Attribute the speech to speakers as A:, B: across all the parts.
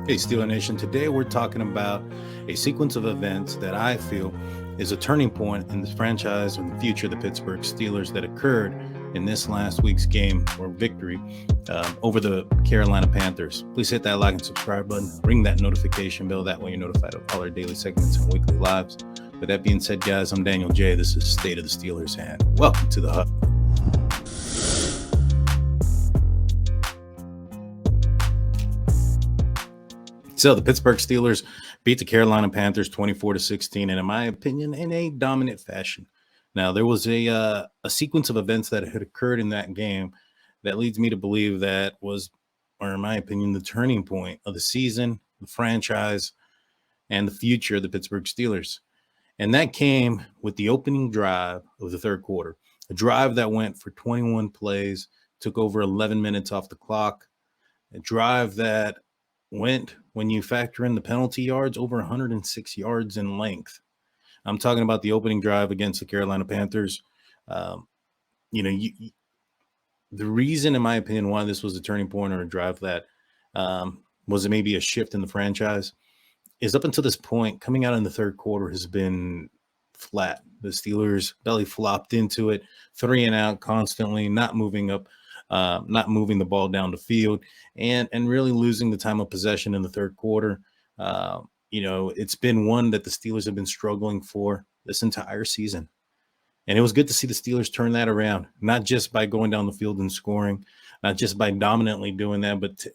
A: Hey, Steeler Nation. Today we're talking about a sequence of events that I feel is a turning point in the franchise and the future of the Pittsburgh Steelers that occurred in this last week's game or victory over the Carolina Panthers. Please hit that like and subscribe button. Ring that notification bell. That way you're notified of all our daily segments and weekly lives. With that being said, guys, I'm Daniel J. This is State of the Steelers, and welcome to the Huddle. So the Pittsburgh Steelers beat the Carolina Panthers 24-16, and in my opinion, in a dominant fashion. Now, there was a sequence of events that had occurred in that game that leads me to believe that was, or in my opinion, the turning point of the season, the franchise, and the future of the Pittsburgh Steelers. And that came with the opening drive of the third quarter, a drive that went for 21 plays, took over 11 minutes off the clock, a drive that went, when you factor in the penalty yards, over 106 yards in length. I'm talking about the opening drive against the Carolina Panthers. The reason, in my opinion, why this was a turning point or a drive that was maybe a shift in the franchise is up until this point, coming out in the third quarter has been flat. The Steelers belly flopped into it, 3 and out constantly, not moving up, not moving the ball down the field, and really losing the time of possession in the third quarter. It's been one that the Steelers have been struggling for this entire season. And it was good to see the Steelers turn that around, not just by going down the field and scoring, not just by dominantly doing that, but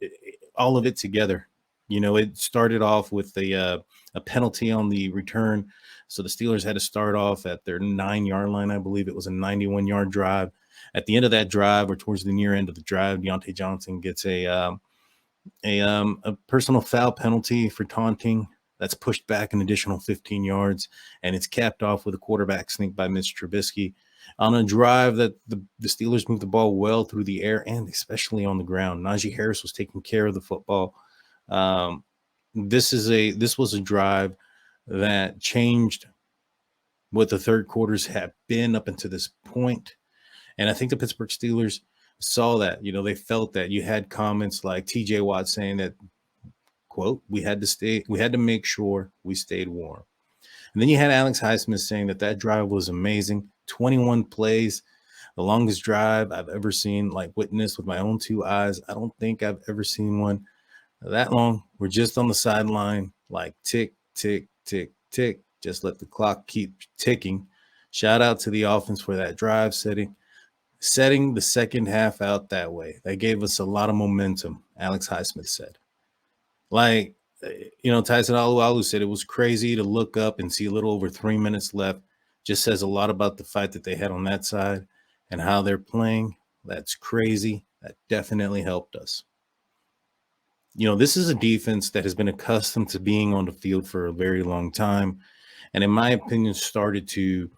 A: all of it together. It started off with a penalty on the return. So the Steelers had to start off at their 9-yard line. I believe it was a 91-yard drive. At the end of that drive, or towards the near end of the drive, Diontae Johnson gets a personal foul penalty for taunting. That's pushed back an additional 15 yards, and it's capped off with a quarterback sneak by Mitch Trubisky on a drive that the Steelers moved the ball well through the air and especially on the ground. Najee Harris was taking care of the football. This was a drive that changed what the third quarters have been up until this point. And I think the Pittsburgh Steelers saw that. They felt that. You had comments like TJ Watt saying that, quote, we had to make sure we stayed warm. And then you had Alex Highsmith saying that drive was amazing. 21 plays, the longest drive I've ever seen, witnessed with my own 2 eyes. I don't think I've ever seen one that long. We're just on the sideline, tick, tick, tick, tick. Just let the clock keep ticking. Shout out to the offense for that drive setting the second half out that way. That gave us a lot of momentum, Alex Highsmith said. Tyson Alualu said it was crazy to look up and see a little over 3 minutes left. Just says a lot about the fight that they had on that side and how they're playing. That's crazy. That definitely helped us. This is a defense that has been accustomed to being on the field for a very long time, and in my opinion, started to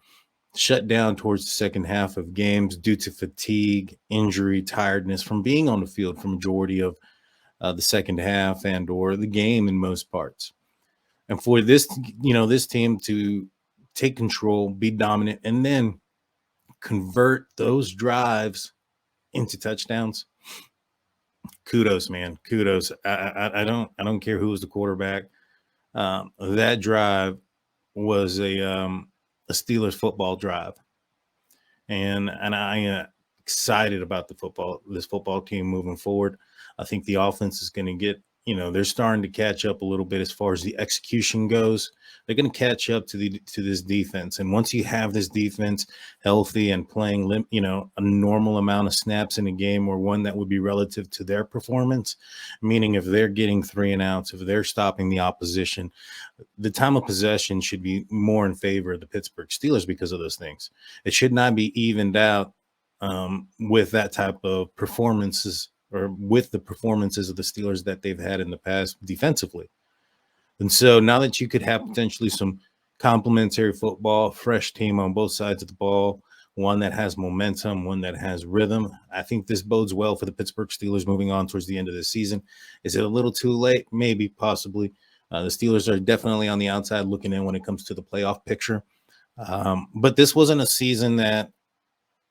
A: shut down towards the second half of games due to fatigue, injury, tiredness from being on the field for majority of the second half and or the game in most parts. And for this team to take control, be dominant, and then convert those drives into touchdowns, kudos, man. Kudos. I don't care who was the quarterback. That drive was a Steelers football drive, and I am excited about this football team moving forward. I think the offense is going to get, they're starting to catch up a little bit as far as the execution goes. They're going to catch up to this defense, and once you have this defense healthy and playing, a normal amount of snaps in a game, or one that would be relative to their performance, meaning if they're getting 3 and outs, if they're stopping the opposition, the time of possession should be more in favor of the Pittsburgh Steelers because of those things. It should not be evened out with that type of performances, or with the performances of the Steelers that they've had in the past defensively. And so now that you could have potentially some complementary football, fresh team on both sides of the ball, one that has momentum, one that has rhythm, I think this bodes well for the Pittsburgh Steelers moving on towards the end of the season. Is it a little too late? Maybe, possibly. The Steelers are definitely on the outside looking in when it comes to the playoff picture. But this wasn't a season that,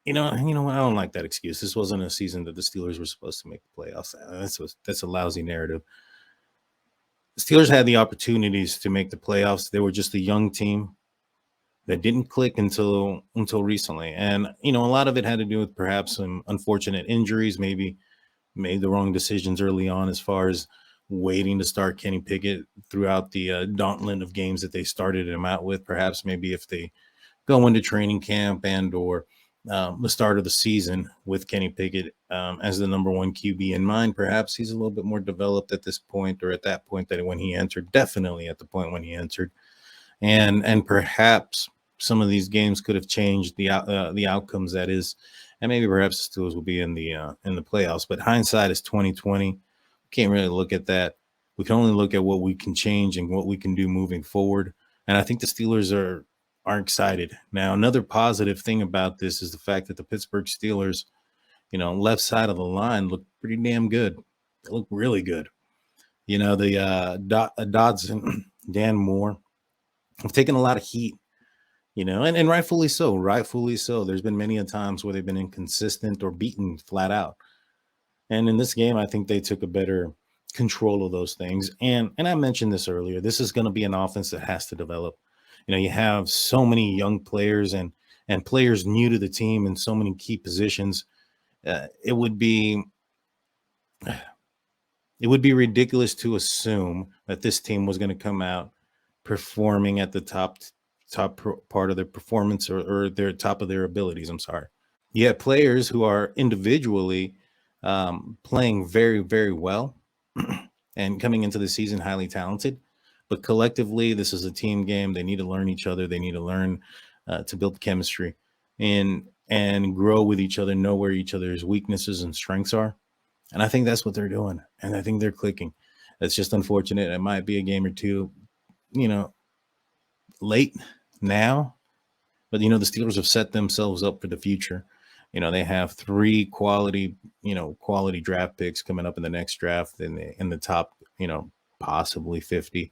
A: I don't like that excuse. This wasn't a season that the Steelers were supposed to make the playoffs. That's a lousy narrative. Steelers had the opportunities to make the playoffs. They were just a young team that didn't click until recently. And a lot of it had to do with perhaps some unfortunate injuries, maybe made the wrong decisions early on as far as waiting to start Kenny Pickett throughout the gauntlet of games that they started him out with. Perhaps maybe if they go into training camp and or the start of the season with Kenny Pickett as the number one QB in mind, perhaps he's a little bit more developed at this point, or at that point that when he entered, definitely at the point when he entered. And perhaps some of these games could have changed the outcomes, that is, and maybe perhaps the Steelers will be in the playoffs. But hindsight is 2020. We can't really look at that. We can only look at what we can change and what we can do moving forward. And I think the Steelers are excited. Now, another positive thing about this is the fact that the Pittsburgh Steelers, left side of the line look pretty damn good. They look really good. The Dodson, Dan Moore have taken a lot of heat, and rightfully so. Rightfully so. There's been many a times where they've been inconsistent or beaten flat out. And in this game, I think they took a better control of those things. And I mentioned this earlier. This is going to be an offense that has to develop. You have so many young players and players new to the team in so many key positions. It would be ridiculous to assume that this team was going to come out performing at the top part of their performance or their top of their abilities. I'm sorry. You have players who are individually playing very, very well and coming into the season highly talented. But collectively, this is a team game. They need to learn each other. They need to learn to build chemistry and grow with each other, know where each other's weaknesses and strengths are. And I think that's what they're doing. And I think they're clicking. It's just unfortunate. It might be a game or two, late now. But, the Steelers have set themselves up for the future. They have 3 quality draft picks coming up in the next draft in the top, possibly 50.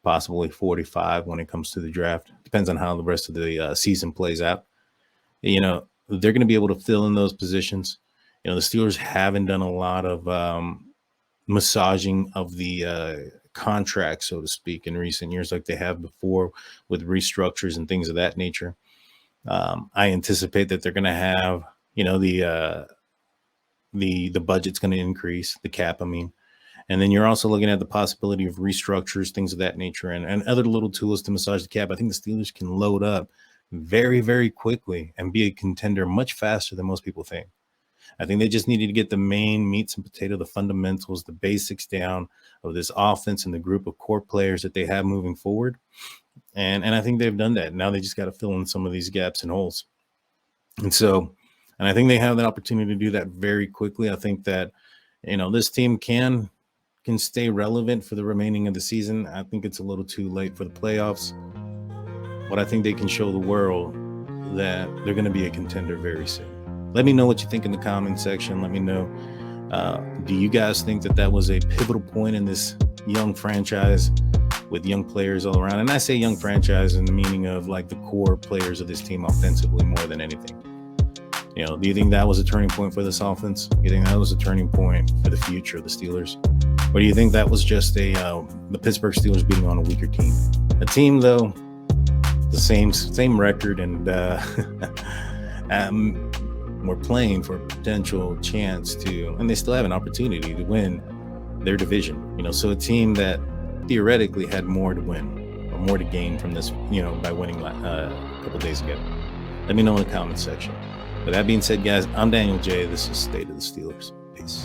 A: Possibly 45 when it comes to the draft. Depends on how the rest of the season plays out. They're going to be able to fill in those positions. The Steelers haven't done a lot of massaging of the contract, so to speak, in recent years like they have before with restructures and things of that nature. I anticipate that they're going to have, the budget's going to increase, the cap, I mean. And then you're also looking at the possibility of restructures, things of that nature, and other little tools to massage the cap. I think the Steelers can load up very, very quickly and be a contender much faster than most people think. I think they just needed to get the main meats and potato, the fundamentals, the basics down of this offense and the group of core players that they have moving forward. And I think they've done that. Now they just got to fill in some of these gaps and holes. And I think they have the opportunity to do that very quickly. I think that, this team can stay relevant for the remaining of the season. I think it's a little too late for the playoffs, but I think they can show the world that they're going to be a contender very soon. Let me know what you think in the comment section. Let me know, do you guys think that was a pivotal point in this young franchise with young players all around? And I say young franchise in the meaning of like the core players of this team offensively more than anything. Do you think that was a turning point for this offense? Do you think that was a turning point for the future of the Steelers? Or do you think that was just the Pittsburgh Steelers beating on a weaker team? A team, though, the same record, and we're playing for a potential chance to, and they still have an opportunity to win their division. So a team that theoretically had more to win or more to gain from this, by winning a couple days ago. Let me know in the comment section. With that being said, guys, I'm Daniel J. This is State of the Steelers. Peace.